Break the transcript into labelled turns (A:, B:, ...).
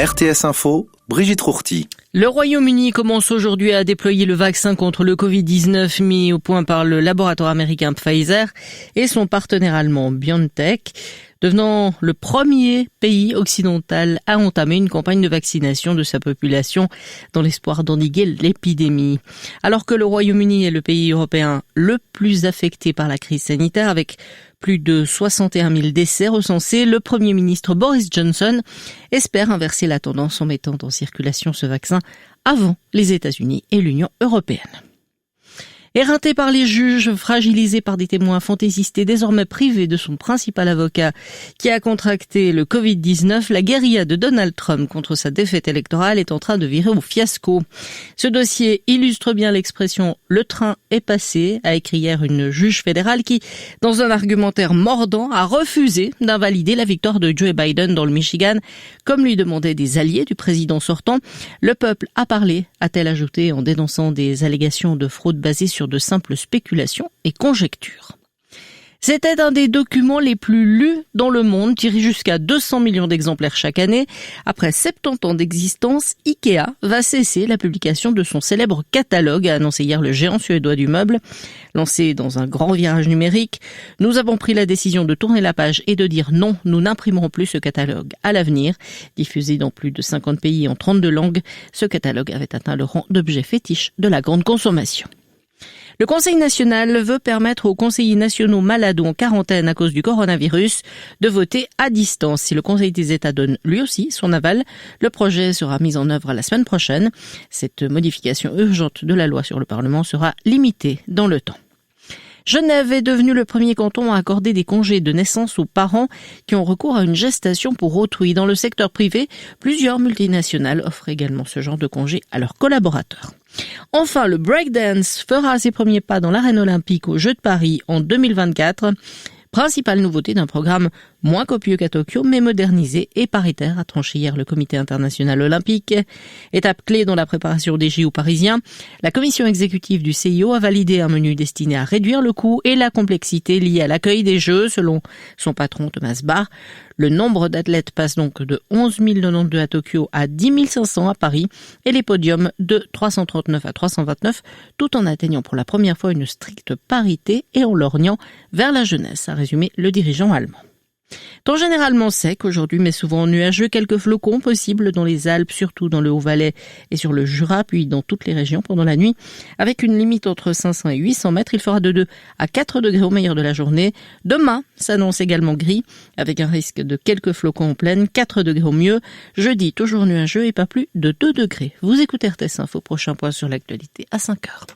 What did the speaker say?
A: RTS Info, Brigitte Rourty.
B: Le Royaume-Uni commence aujourd'hui à déployer le vaccin contre le Covid-19 mis au point par le laboratoire américain Pfizer et son partenaire allemand BioNTech, devenant le premier pays occidental à entamer une campagne de vaccination de sa population dans l'espoir d'endiguer l'épidémie. Alors que le Royaume-Uni est le pays européen le plus affecté par la crise sanitaire avec plus de 61 000 décès recensés, le Premier ministre Boris Johnson espère inverser la tendance en mettant en circulation ce vaccin avant les États-Unis et l'Union européenne. Éreinté par les juges, fragilisé par des témoins fantaisistes et désormais privé de son principal avocat qui a contracté le Covid-19, la guérilla de Donald Trump contre sa défaite électorale est en train de virer au fiasco. Ce dossier illustre bien l'expression « le train est passé », a écrit hier une juge fédérale qui, dans un argumentaire mordant, a refusé d'invalider la victoire de Joe Biden dans le Michigan, comme lui demandaient des alliés du président sortant. Le peuple a parlé, a-t-elle ajouté en dénonçant des allégations de fraude basées sur de simples spéculations et conjectures. C'était un des documents les plus lus dans le monde, tiré jusqu'à 200 millions d'exemplaires chaque année. Après 70 ans d'existence, Ikea va cesser la publication de son célèbre catalogue, a annoncé hier le géant suédois du meuble. Lancé dans un grand virage numérique, nous avons pris la décision de tourner la page et de dire non, nous n'imprimerons plus ce catalogue à l'avenir. Diffusé dans plus de 50 pays en 32 langues, ce catalogue avait atteint le rang d'objet fétiche de la grande consommation. Le Conseil national veut permettre aux conseillers nationaux malades ou en quarantaine à cause du coronavirus de voter à distance. Si le Conseil des États donne lui aussi son aval, le projet sera mis en œuvre la semaine prochaine. Cette modification urgente de la loi sur le Parlement sera limitée dans le temps. Genève est devenu le premier canton à accorder des congés de naissance aux parents qui ont recours à une gestation pour autrui. Dans le secteur privé, plusieurs multinationales offrent également ce genre de congés à leurs collaborateurs. Enfin, le breakdance fera ses premiers pas dans l'arène olympique aux Jeux de Paris en 2024. Principale nouveauté d'un programme moins copieux qu'à Tokyo, mais modernisé et paritaire, a tranché hier le Comité international olympique. Étape clé dans la préparation des JO parisiens, la commission exécutive du CIO a validé un menu destiné à réduire le coût et la complexité liée à l'accueil des Jeux, selon son patron Thomas Bach. Le nombre d'athlètes passe donc de 11 092 à Tokyo à 10 500 à Paris et les podiums de 339 à 329, tout en atteignant pour la première fois une stricte parité et en lorgnant vers la jeunesse, a résumé le dirigeant allemand. Temps généralement sec aujourd'hui, mais souvent nuageux, quelques flocons possibles dans les Alpes, surtout dans le Haut-Valais et sur le Jura, puis dans toutes les régions pendant la nuit. Avec une limite entre 500 et 800 mètres, il fera de 2 à 4 degrés au meilleur de la journée. Demain s'annonce également gris, avec un risque de quelques flocons en pleine, 4 degrés au mieux. Jeudi, toujours nuageux et pas plus de 2 degrés. Vous écoutez RTS Info, prochain point sur l'actualité à 5 heures.